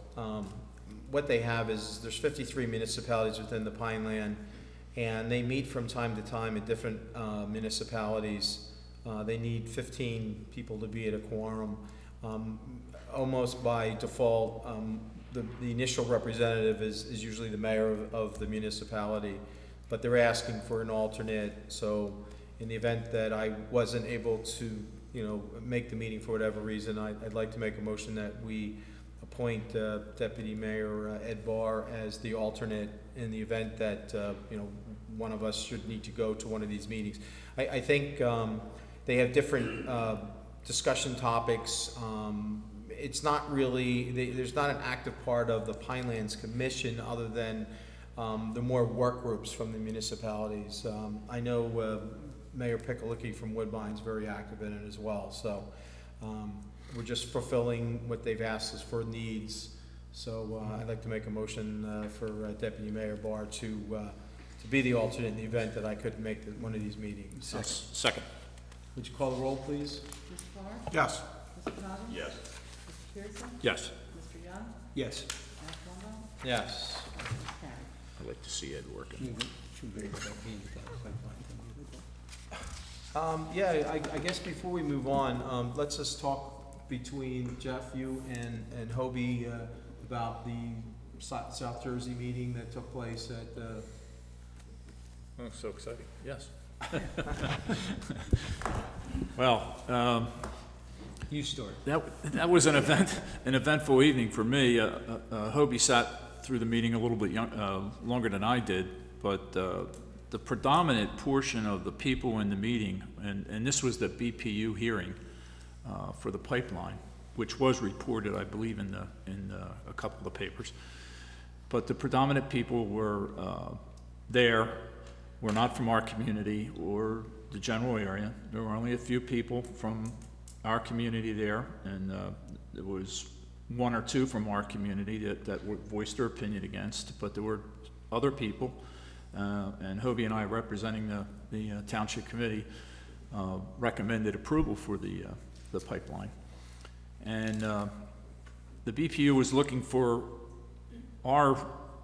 What they have is there's 53 municipalities within the Pineland, and they meet from time to time at different municipalities. They need 15 people to be at a quorum. Almost by default, the initial representative is usually the mayor of the municipality, but they're asking for an alternate. So in the event that I wasn't able to, make the meeting for whatever reason, I'd like to make a motion that we appoint Deputy Mayor Ed Barr as the alternate in the event that, one of us should need to go to one of these meetings. I think they have different discussion topics. It's not really, there's not an active part of the Pinelands Commission other than the more work groups from the municipalities. I know Mayor Piccolicky from Woodbine's very active in it as well. So we're just fulfilling what they've asked us for needs. So I'd like to make a motion for Deputy Mayor Barr to be the alternate in the event that I couldn't make one of these meetings. Second. Would you call the roll, please? Mr. Barr? Yes. Mr. Cobbins? Yes. Mr. Pearson? Yes. Mr. Young? Yes. Mayor Plumbo? Yes. Motion is carried. I'd like to see Ed working. Yeah, I guess before we move on, let's just talk between Jeff, you, and Hobie about the South Jersey meeting that took place at Oh, so exciting. Yes. Well, You start. that was an eventful evening for me. Hobie sat through the meeting a little bit longer than I did, but the predominant portion of the people in the meeting, and this was the BPU hearing for the pipeline, which was reported, I believe, in a couple of the papers. But the predominant people were were not from our community or the general area. There were only a few people from our community there, and there was one or two from our community that voiced their opinion against, but there were other people, and Hobie and I, representing the Township Committee, recommended approval for the pipeline. And the BPU was looking for our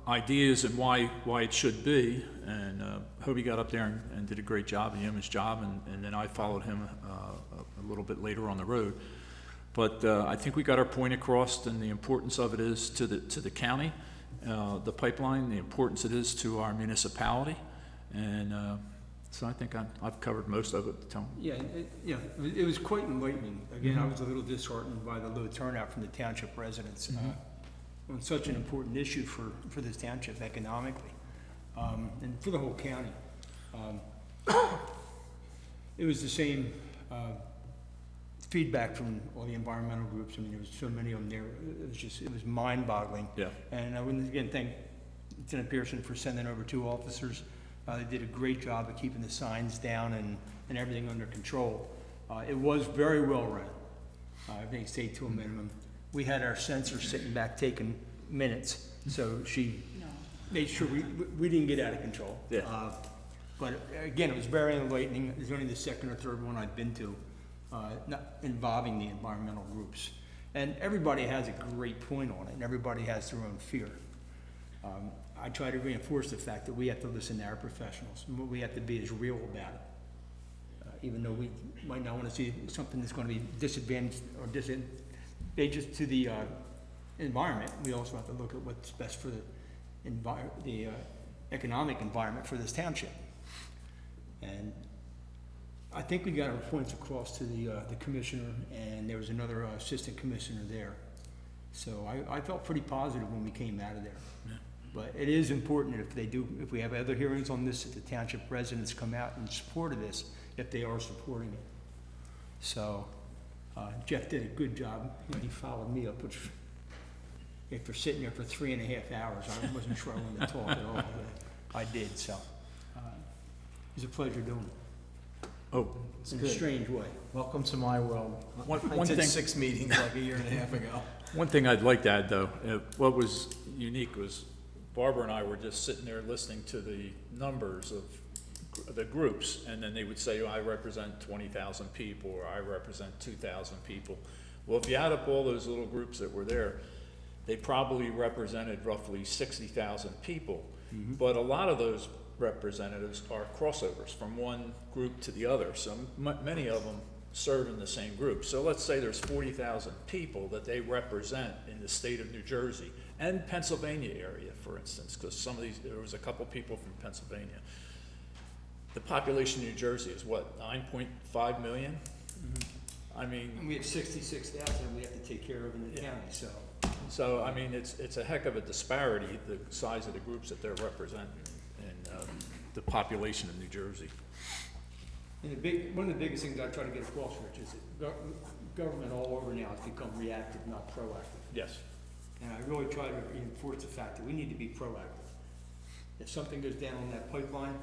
ideas and why it should be, and Hobie got up there and did a great job, and his job, and then I followed him a little bit later on the road. But I think we got our point across, and the importance of it is to the county, the pipeline, the importance it is to our municipality, and so I think I've covered most of it. Tom? Yeah, it was quite enlightening. Again, I was a little disheartened by the low turnout from the township residents on such an important issue for this township economically, and for the whole county. It was the same feedback from all the environmental groups. I mean, there was so many of them there. It was mind-boggling. Yeah. And I would again thank Lieutenant Pearson for sending over 2 officers. They did a great job of keeping the signs down and everything under control. It was very well run. Everything stayed to a minimum. We had our censor sitting back taking minutes, so she made sure we didn't get out of control. Yeah. But again, it was very enlightening. It was only the second or third one I'd been to, not involving the environmental groups. And everybody has a great point on it, and everybody has their own fear. I try to reinforce the fact that we have to listen to our professionals, and we have to be as real about it. Even though we might not want to see something that's going to be disadvantaged or disadvantageous to the environment, we also have to look at what's best for the economic environment for this township. And I think we got our points across to the commissioner, and there was another assistant commissioner there. So I felt pretty positive when we came out of there. Yeah. But it is important if we have other hearings on this, that the township residents come out in support of this, if they are supporting it. So, Jeff did a good job. He followed me up, which, after sitting there for 3.5 hours, I wasn't sure I wanted to talk at all, but I did, so. It was a pleasure doing it, Oh, It's in a good. strange way. Welcome to my world. One I did thing- 6 meetings like a year and a half ago. one thing I'd like to add, though, what was unique was Barbara and I were just sitting there listening to the numbers of the groups, and then they would say, oh, I represent 20,000 people, or I represent 2,000 people. Well, if you add up all those little groups that were there, they probably represented roughly 60,000 people. But a lot of those representatives are crossovers from one group to the other, so many of them serve in the same group. So let's say there's 40,000 people that they represent in the state of New Jersey and Pennsylvania area, for instance, because there was a couple people from Pennsylvania. The population of New Jersey is what, 9.5 million? I mean, And we have 66,000 we have to take care of in the county, so. so, I mean, it's a heck of a disparity, the size of the groups that they're representing in the population of New Jersey. And one of the biggest things I try to get across, Rich, is that government all over now has become reactive, not proactive. Yes. And I really try to reinforce the fact that we need to be proactive. If something goes down on that pipeline,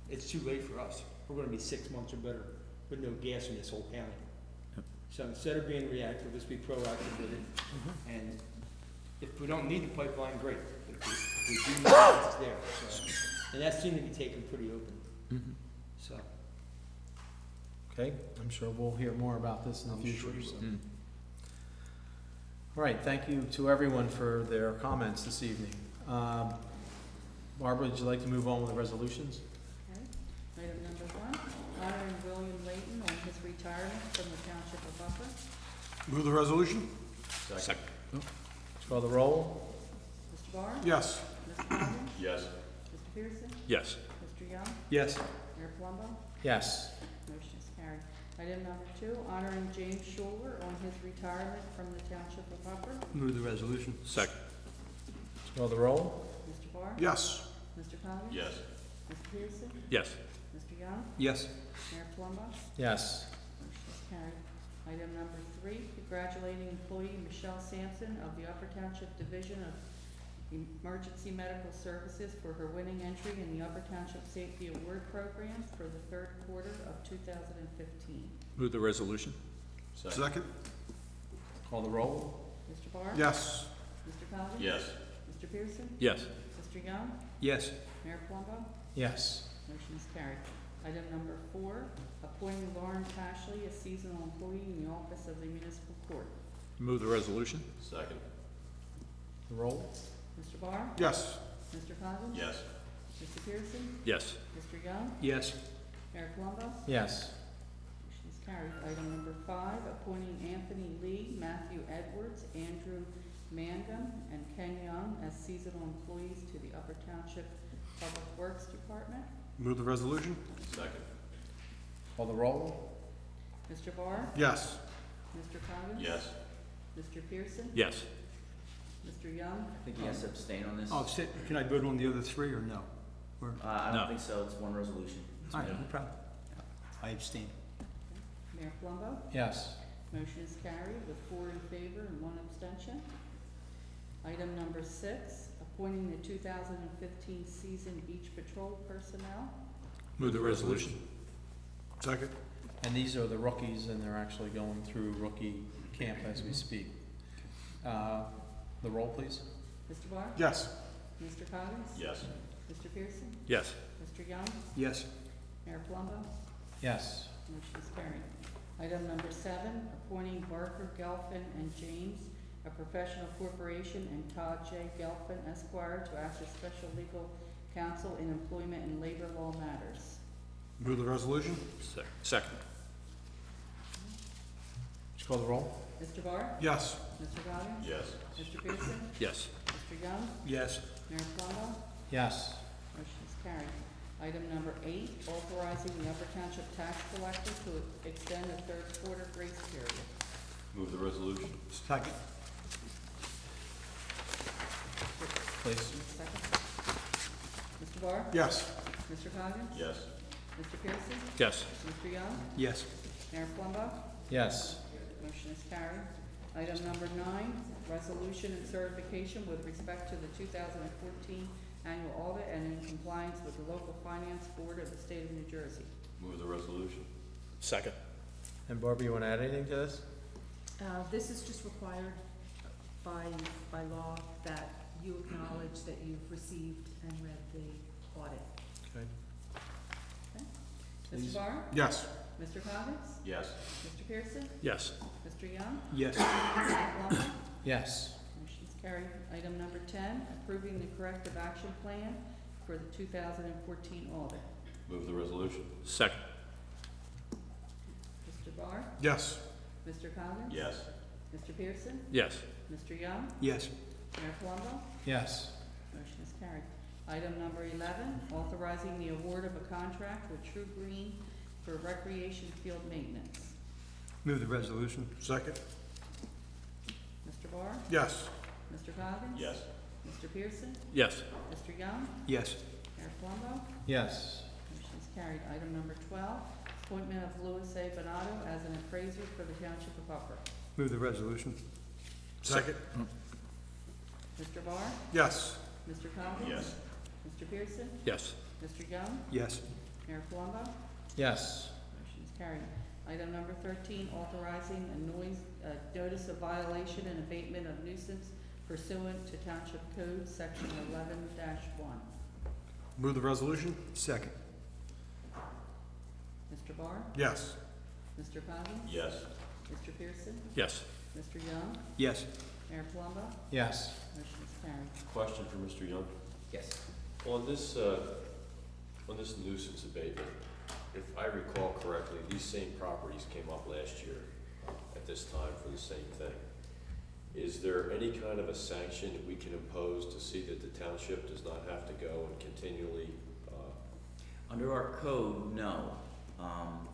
it's too late for us. We're gonna be 6 months or better with no gas in this whole county. Yep. So instead of being reactive, let's be proactive with it. And if we don't need the pipeline, great. But if we do need it, it's there. So, and that seemed to be taken pretty open. So, Okay, I'm sure we'll hear more about this in the I'm future. sure you so. will. All right, thank you to everyone for their comments this evening. Barbara, would you like to move on with the resolutions? Okay. Item number 1, honoring William Layton on his retirement from the Township of Upper. Move the resolution? Second. Let's call the roll. Mr. Barr? Yes. Mr. Coggins? Yes. Mr. Pearson? Yes. Mr. Young? yes, Mayor Plumbo? Yes. Motion is carried. Item number 2, honoring James Schuler on his retirement from the Township of Upper. move the resolution. Second. Let's call the roll. Mr. Barr? Yes. Mr. Coggins? Yes. Mr. Pearson? Yes. Mr. Young? Yes, Mayor Plumbo? Yes. Motion is carried. Item number 3, congratulating employee Michelle Sampson of the Upper Township Division of Emergency Medical Services for her winning entry in the Upper Township Safety Award Program for the 3rd quarter of 2015. Move the resolution. Second? Call the roll. Mr. Barr? Yes. Mr. Coggins? Yes. Mr. Pearson? Yes. Mr. Young? yes, Mayor Plumbo? Yes. Motion is carried. Item number 4, appointing Lauren Pashley as seasonal employee in the office of the municipal court. Move the resolution. Second. The roll. Mr. Barr? Yes. Mr. Coggins? Yes. Mr. Pearson? Yes. Mr. Young? yes, Mayor Plumbo? Yes. Motion is carried. Item number 5, appointing Anthony Lee, Matthew Edwards, Andrew Mangum, and Ken Young as seasonal employees to the Upper Township Public Works Department. Move the resolution? Second. Call the roll. Mr. Barr? Yes. Mr. Coggins? Yes. Mr. Pearson? Yes. Mr. Young? I think he has to abstain on this. oh, can I vote on the other 3 or no? Or, I No. don't think so, it's one resolution. all right, no problem. I abstain. Mayor Plumbo? Yes. Motion is carried with 4 in favor and 1 abstention. Item number 6, appointing the 2015 season beach patrol personnel. Move the resolution. Second? And these are the rookies, and they're actually going through rookie camp as we speak. The roll, please. Mr. Barr? Yes. Mr. Coggins? Yes. Mr. Pearson? Yes. Mr. Young? Yes, Mayor Plumbo? Yes. Motion is carried. Item number 7, appointing Barker, Gelfen, and James, a professional corporation, and Todd J. Gelfen, Esquire, to act as special legal counsel in employment and labor law matters. Move the resolution? Second. Would you call the roll? Mr. Barr? Yes. Mr. Coggins? Yes. Mr. Pearson? Yes. Mr. Young? yes, Mayor Plumbo? Yes. Motion is carried. Item number 8, authorizing the Upper Township Tax Collector to extend the third quarter grace period. Move the resolution. Second. Please. Second. Mr. Barr? Yes. Mr. Coggins? Yes. Mr. Pearson? Yes. Mr. Young? Yes. Mayor Plumbo? Yes. Motion is carried. Item number 9, resolution and certification with respect to the 2014 annual audit and in compliance with the local finance board of the state of New Jersey. Move the resolution. Second. And Barbara, you want to add anything to this? This is just required by law that you acknowledge that you've received and read the audit. Okay. Mr. Barr? Yes. Mr. Coggins? Yes. Mr. Pearson? Yes. Mr. Young? Yes. Mayor Plumbo? Yes. Motion is carried. Item number 10, approving the corrective action plan for the 2014 audit. Move the resolution. Second. Mr. Barr? Yes. Mr. Coggins? Yes. Mr. Pearson? Yes. Mr. Young? Yes. Mayor Plumbo? Yes. Motion is carried. Item number 11, authorizing the award of a contract with True Green for recreation field maintenance. Move the resolution. Second. Mr. Barr? Yes. Mr. Coggins? Yes. Mr. Pearson? Yes. Mr. Young? Yes. Mayor Plumbo? Yes. Motion is carried. Item number 12, appointment of Louis A. Bonato as an appraiser for the Township of Upper. Move the resolution. Second. Mr. Barr? Yes. Mr. Coggins? Yes. Mr. Pearson? Yes. Mr. Young? Yes. Mayor Plumbo? Yes. Motion is carried. Item number 13, authorizing a notice of violation and abatement of nuisance pursuant to Township Code, Section 11-1. Move the resolution. Second. Mr. Barr? Yes. Mr. Coggins? Yes. Mr. Pearson? Yes. Mr. Young? Yes. Mayor Plumbo? Yes. Motion is carried. Question for Mr. Young. Yes. On this nuisance abatement, if I recall correctly, these same properties came up last year at this time for the same thing. Is there any kind of a sanction that we can impose to see that the township does not have to go and continually, Under our code, no,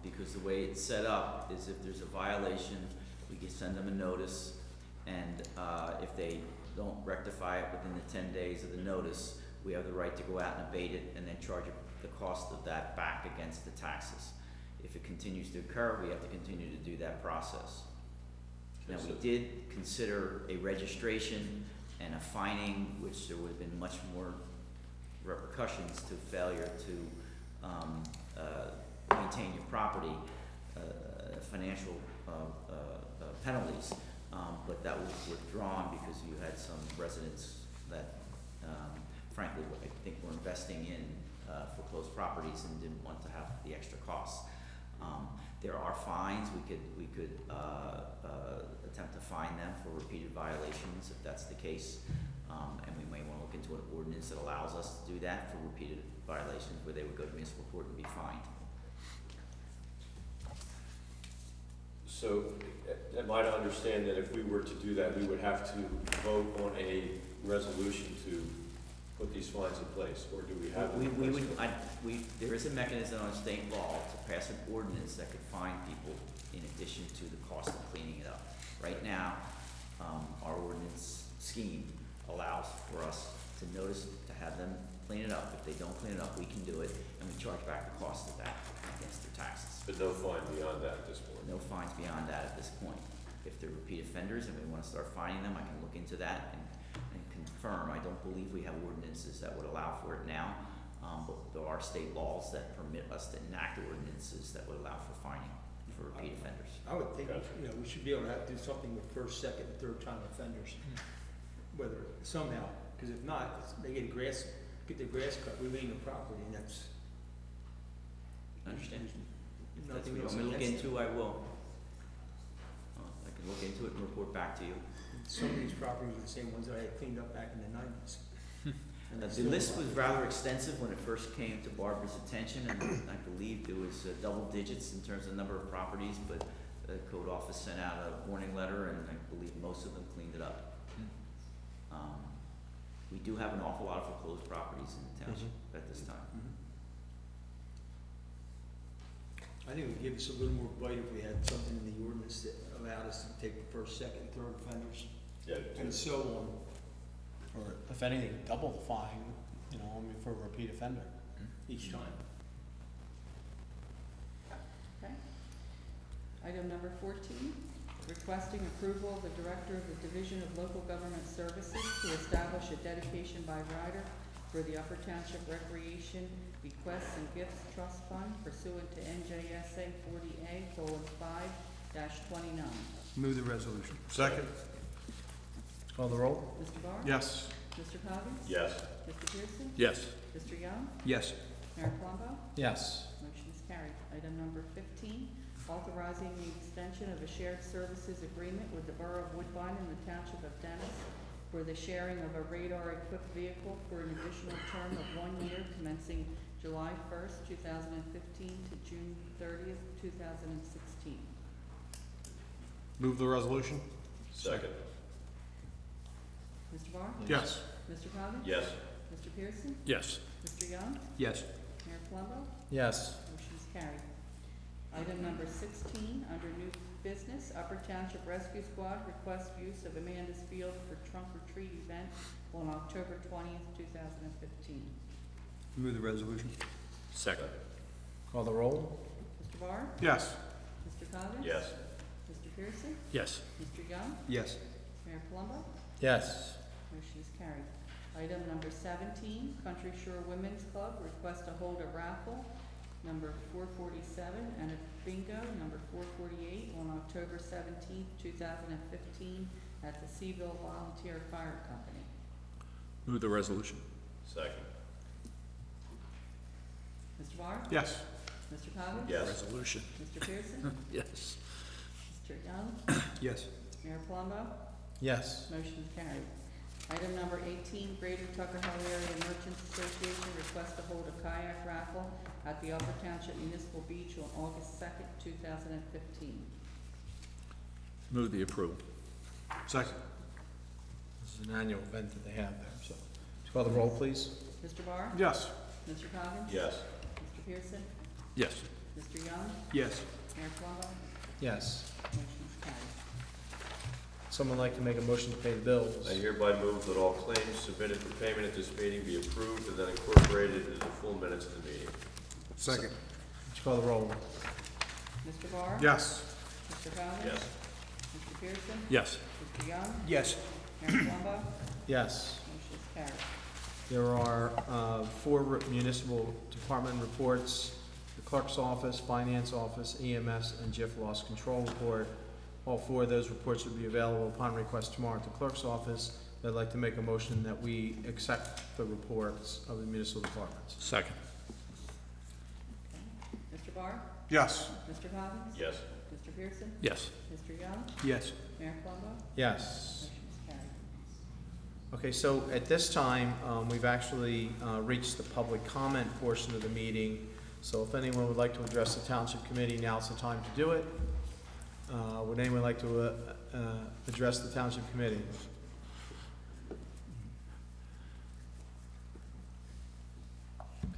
because the way it's set up is if there's a violation, we can send them a notice, and if they don't rectify it within the 10 days of the notice, we have the right to go out and abate it and then charge the cost of that back against the taxes. If it continues to occur, we have to continue to do that process. Now, we did consider a registration and a fining, which there would have been much more repercussions to failure to maintain your property, financial penalties, but that was withdrawn because you had some residents that, frankly, I think were investing in foreclosed properties and didn't want to have the extra costs. There are fines. We could attempt to fine them for repeated violations if that's the case, and we may want to look into an ordinance that allows us to do that for repeated violations, where they would go to municipal court and be fined. so am I to understand that if we were to do that, we would have to vote on a resolution to put these fines in place, or do we have them in place? There is a mechanism on state law to pass an ordinance that could fine people in addition to the cost of cleaning it up. Right now, our ordinance scheme allows for us to notice, to have them clean it up. If they don't clean it up, we can do it, and we charge back the cost of that against their taxes. But no fine beyond that at this point? No fines beyond that at this point. If they're repeat offenders and we want to start fining them, I can look into that and confirm. I don't believe we have ordinances that would allow for it now, but there are state laws that permit us to enact ordinances that would allow for fining for repeat offenders. I would think, Gotcha. we should be able to do something with first, second, and third time offenders, whether somehow, because if not, they get their grass cut, we lean the property, and that's. I understand. If that's Nothing what else you want me to look against into, I will. I can look into it and report back to you. Some of these properties are the same ones that I had cleaned up back in the 90s. The list was rather extensive when it first came to Barbara's attention, and I believe there was double digits in terms of the number of properties, but the code office sent out a warning letter, and I believe most of them cleaned it up. We do have an awful lot of foreclosed properties in the township at this time. I think it would give us a little more bite if we had something in the ordinance that allowed us to take the first, second, and third offenders, Yeah, and so on. Or if anything, double the fine, you know, I mean, for a repeat offender. Each time. Okay. Item number 14, requesting approval of the Director of the Division of Local Government Services to establish a dedication by rider for the Upper Township Recreation Bequests and Gifts Trust Fund pursuant to NJSA 40A:5-29. Move the resolution. Second? Call the roll? Mr. Barr? Yes. Mr. Coggins? yes, Mr. Pearson? Yes. Mr. Young? Yes. Mayor Plumbo? Yes. Motion is carried. Item number 15, authorizing the extension of a shared services agreement with the Borough of Woodbine and the Township of Dennis for the sharing of a radar-equipped vehicle for an additional term of 1 year commencing July 1st, 2015 to June 30th, 2016. Move the resolution? second, Mr. Barr? Yes. Mr. Coggins? yes, Mr. Pearson? Yes. Mr. Young? Yes. Mayor Plumbo? Yes. Motion is carried. Item number 16, under new business, Upper Township Rescue Squad requests use of Amanda's Field for trunk or treat event on October 20th, 2015. Move the resolution. Second. Call the roll? Mr. Barr? Yes. Mr. Coggins? yes, Mr. Pearson? Yes. Mr. Young? Yes. Mayor Palumbo? Yes. Motion is carried. Item number 17, Country Shore Women's Club request to hold a raffle, number 447, and a bingo, number 448, on October 17th, 2015, at the Seaville Volunteer Fire Company. Move the resolution. second, Mr. Barr? Yes. Mr. Coggins? yes, Resolution. Mr. Pearson? Yes. Mr. Young? Yes. Mayor Palumbo? Yes. Motion is carried. Item number 18, Greater Tucker Hill Area Merchants Association requests to hold a kayak raffle at the Upper Township Municipal Beach on August 2nd, 2015. Move the approval. Second? This is an annual event that they have there, so. Call the roll, please? Mr. Barr? Yes. Mr. Coggins? yes, Mr. Pearson? Yes. Mr. Young? Yes. Mayor Plumbo? Yes. Motion is carried. Someone like to make a motion to pay the bills? I hereby move that all claims submitted for payment at this meeting be approved and then incorporated into the full minutes of the meeting. Second? Would you call the roll? Mr. Barr? Yes. Mr. Coggins? Yes, Mr. Pearson? Yes. Mr. Young? Yes. Mayor Plumbo? Yes. Motion is carried. There are 4 municipal department reports: the clerk's office, finance office, EMS, and JIF loss control report. All 4 of those reports will be available upon request tomorrow at the clerk's office. I'd like to make a motion that we accept the reports of the municipal departments. Second. Mr. Barr? Yes. Mr. Coggins? yes, Mr. Pearson? Yes. Mr. Young? Yes. Mayor Plumbo? Yes. Motion is carried. Okay, so at this time, we've actually reached the public comment portion of the meeting. So if anyone would like to address the Township Committee, now's the time to do it. Would anyone like to address the Township Committee?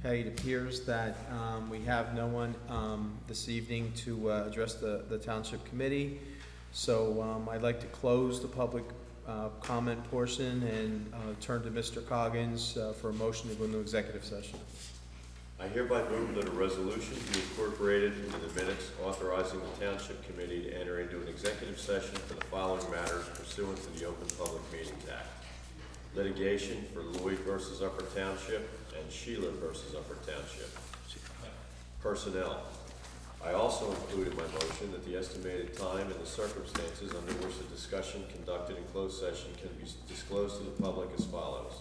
Okay, it appears that we have no one this evening to address the Township Committee. So I'd like to close the public comment portion and turn to Mr. Coggins for a motion to go into executive session. I hereby move that a resolution be incorporated into the minutes authorizing the Township Committee to enter into an executive session for the following matters pursuant to the Open Public Meetings Act. Litigation for Lloyd versus Upper Township and Sheila versus Upper Township. Personnel. I also include in my motion that the estimated time and the circumstances under which the discussion conducted in closed session can be disclosed to the public as follows.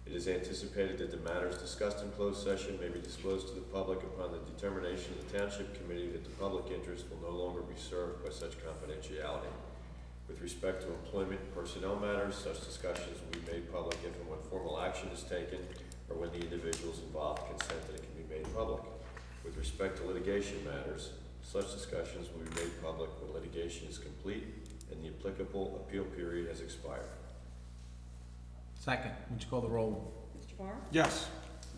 It is anticipated that the matters discussed in closed session may be disclosed to the public upon the determination of the Township Committee that the public interest will no longer be served by such confidentiality. With respect to employment and personnel matters, such discussions will be made public if and when formal action is taken or when the individuals involved consent that it can be made public. With respect to litigation matters, such discussions will be made public when litigation is complete and the applicable appeal period has expired. Second. Would you call the roll? Mr. Barr? Yes.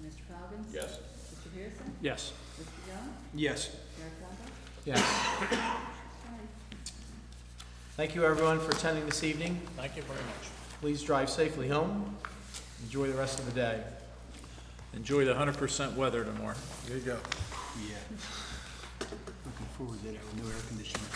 Mr. Coggins? Yes, Mr. Pearson? Yes. Mr. Young? Yes. Mayor Kondo? Yes. Thank you, everyone, for attending this evening. Thank you very much. Please drive safely home. Enjoy the rest of the day. Enjoy the 100% weather tomorrow. There you go. Yeah. Looking forward to that with no air conditioning.